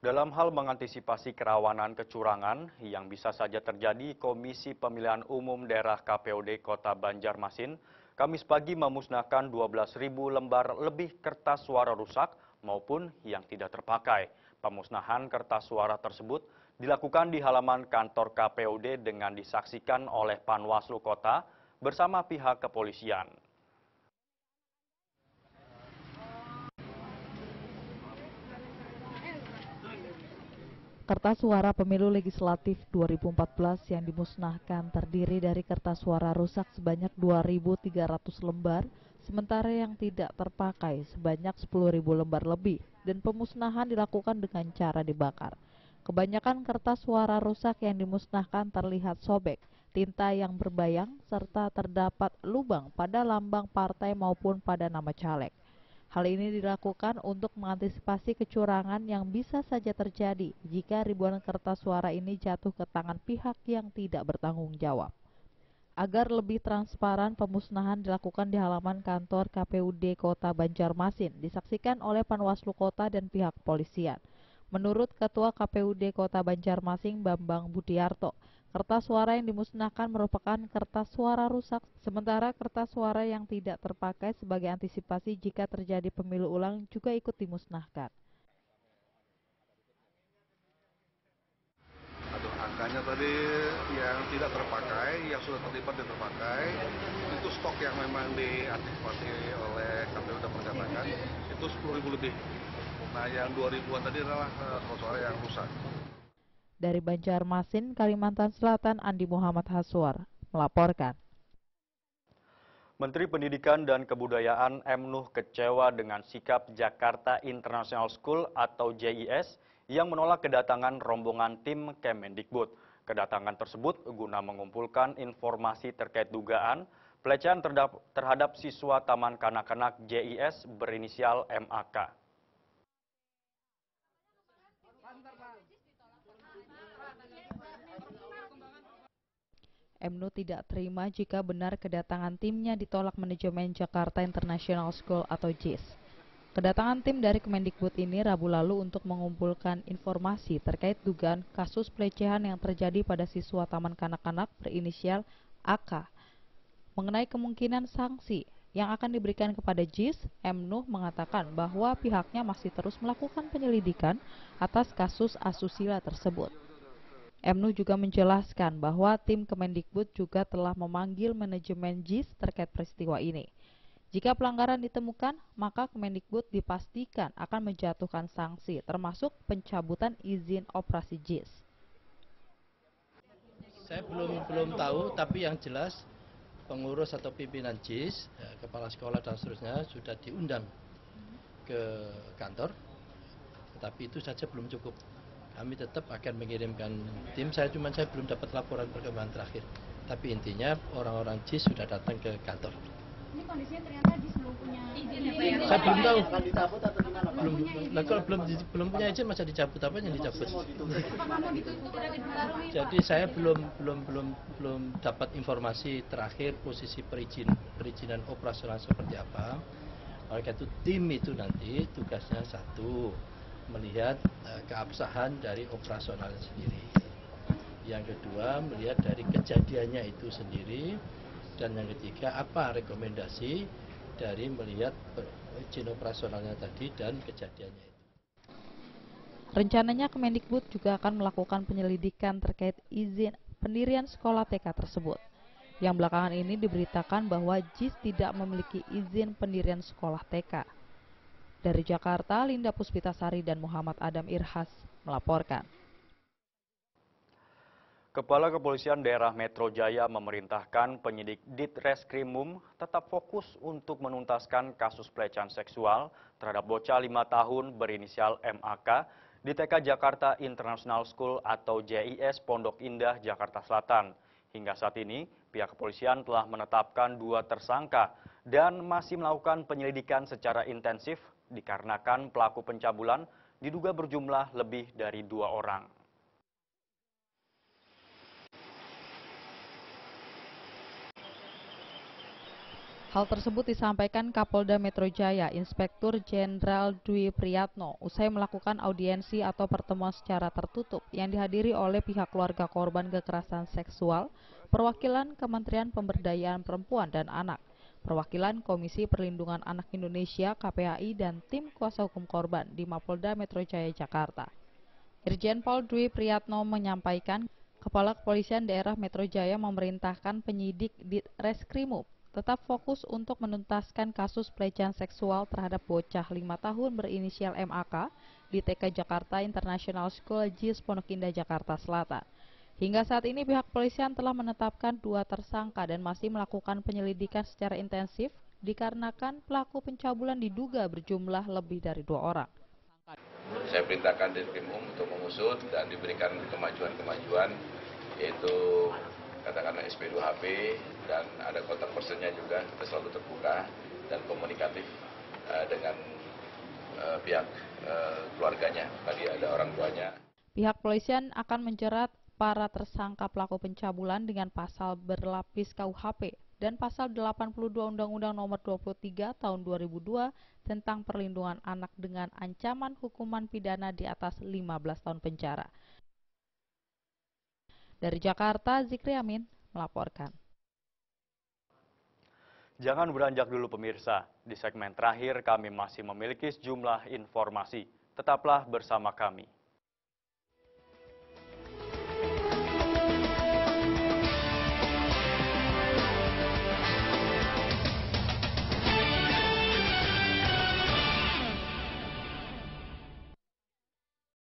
Dalam hal mengantisipasi kerawanan kecurangan yang bisa saja terjadi, Komisi Pemilihan Umum Daerah KPUD Kota Banjarmasin Kamis pagi memusnahkan 12.000 lembar lebih kertas suara rusak maupun yang tidak terpakai. Pemusnahan kertas suara tersebut dilakukan di halaman kantor KPUD dengan disaksikan oleh Panwaslu Kota bersama pihak kepolisian. Kertas suara pemilu legislatif 2014 yang dimusnahkan terdiri dari kertas suara rusak sebanyak 2.300 lembar, sementara yang tidak terpakai sebanyak 10.000 lembar lebih, dan pemusnahan dilakukan dengan cara dibakar. Kebanyakan kertas suara rusak yang dimusnahkan terlihat sobek, tinta yang berbayang, serta terdapat lubang pada lambang partai maupun pada nama caleg. Hal ini dilakukan untuk mengantisipasi kecurangan yang bisa saja terjadi jika ribuan kertas suara ini jatuh ke tangan pihak yang tidak bertanggung jawab. Agar lebih transparan, pemusnahan dilakukan di halaman kantor KPUD Kota Banjarmasin, disaksikan oleh Panwaslu Kota dan pihak kepolisian. Menurut Ketua KPUD Kota Banjarmasin Bambang Budiarto, kertas suara yang dimusnahkan merupakan kertas suara rusak, sementara kertas suara yang tidak terpakai sebagai antisipasi jika terjadi pemilu ulang juga ikut dimusnahkan. Angkanya tadi yang tidak terpakai, yang sudah terlibat dan terpakai, itu stok yang memang diantisipasi oleh KPU dan menyatakan itu 10.000 lebih. Nah, yang 2.000-an tadi adalah suara yang rusak. Dari Banjarmasin, Kalimantan Selatan, Andi Muhammad Haswar melaporkan. Menteri Pendidikan dan Kebudayaan M. Nuh kecewa dengan sikap Jakarta International School atau JIS yang menolak kedatangan rombongan tim Kemendikbud. Kedatangan tersebut guna mengumpulkan informasi terkait dugaan pelecehan terhadap siswa Taman Kanak-kanak JIS berinisial MAK. MNU tidak terima jika benar kedatangan timnya ditolak manajemen Jakarta International School atau JIS. Kedatangan tim dari Kemendikbud ini Rabu lalu untuk mengumpulkan informasi terkait dugaan kasus pelecehan yang terjadi pada siswa Taman Kanak-kanak berinisial AK. Mengenai kemungkinan sanksi yang akan diberikan kepada JIS, MNU mengatakan bahwa pihaknya masih terus melakukan penyelidikan atas kasus asusila tersebut. MNU juga menjelaskan bahwa tim Kemendikbud juga telah memanggil manajemen JIS terkait peristiwa ini. Jika pelanggaran ditemukan, maka Kemendikbud dipastikan akan menjatuhkan sanksi, termasuk pencabutan izin operasi JIS. Saya belum tahu, tapi yang jelas pengurus atau pimpinan JIS, kepala sekolah dan seterusnya sudah diundang ke kantor, tetapi itu saja belum cukup. Kami tetap akan mengirimkan tim, saya belum dapat laporan perkembangan terakhir. Tapi intinya orang-orang JIS sudah datang ke kantor. Ini kondisinya ternyata JIS belum punya izin ya Pak ya? Saya belum tahu. Akan dicabut atau gimana Pak? Nah, kalau belum punya izin masa dicabut, apa yang dicabut? Apakah mau ditutup tidak dipengaruhi? Jadi saya belum dapat informasi terakhir posisi perizinan operasional seperti apa. Oleh karena itu tim itu nanti tugasnya satu, melihat keabsahan dari operasional sendiri. Yang kedua, melihat dari kejadiannya itu sendiri. Dan yang ketiga, apa rekomendasi dari melihat izin operasionalnya tadi dan kejadiannya itu. Rencananya Kemendikbud juga akan melakukan penyelidikan terkait izin pendirian sekolah TK tersebut. Yang belakangan ini diberitakan bahwa JIS tidak memiliki izin pendirian sekolah TK. Dari Jakarta, Linda Puspitasari dan Muhammad Adam Irhas melaporkan. Kepala Kepolisian Daerah Metro Jaya memerintahkan penyidik Ditreskrimum tetap fokus untuk menuntaskan kasus pelecehan seksual terhadap bocah 5 tahun berinisial MAK di TK Jakarta International School atau JIS Pondok Indah, Jakarta Selatan. Hingga saat ini, pihak kepolisian telah menetapkan 2 tersangka dan masih melakukan penyelidikan secara intensif dikarenakan pelaku pencabulan diduga berjumlah lebih dari 2 orang. Hal tersebut disampaikan Kapolda Metro Jaya, Inspektur Jenderal Dwi Priyatno, usai melakukan audiensi atau pertemuan secara tertutup yang dihadiri oleh pihak keluarga korban kekerasan seksual, perwakilan Kementerian Pemberdayaan Perempuan dan Anak, perwakilan Komisi Perlindungan Anak Indonesia (KPAI) dan tim kuasa hukum korban di Mapolda Metro Jaya Jakarta. Irjen Pol Dwi Priyatno menyampaikan, Kepala Kepolisian Daerah Metro Jaya memerintahkan penyidik Ditreskrimum tetap fokus untuk menuntaskan kasus pelecehan seksual terhadap bocah 5 tahun berinisial MAK di TK Jakarta International School JIS Pondok Indah, Jakarta Selatan. Hingga saat ini pihak kepolisian telah menetapkan 2 tersangka dan masih melakukan penyelidikan secara intensif dikarenakan pelaku pencabulan diduga berjumlah lebih dari 2 orang. Saya perintahkan Ditkrimum untuk mengusut dan diberikan kemajuan-kemajuan, yaitu katakanlah SP2HP dan ada kontak personnya juga. Kita selalu terbuka dan komunikatif dengan pihak keluarganya, tadi ada orang tuanya. Pihak kepolisian akan menjerat para tersangka pelaku pencabulan dengan pasal berlapis KUHP dan pasal 82 Undang-Undang Nomor 23 Tahun 2002 tentang perlindungan anak dengan ancaman hukuman pidana di atas 15 tahun penjara. Dari Jakarta, Zikri Amin melaporkan. Jangan beranjak dulu pemirsa, di segmen terakhir kami masih memiliki sejumlah informasi. Tetaplah bersama kami.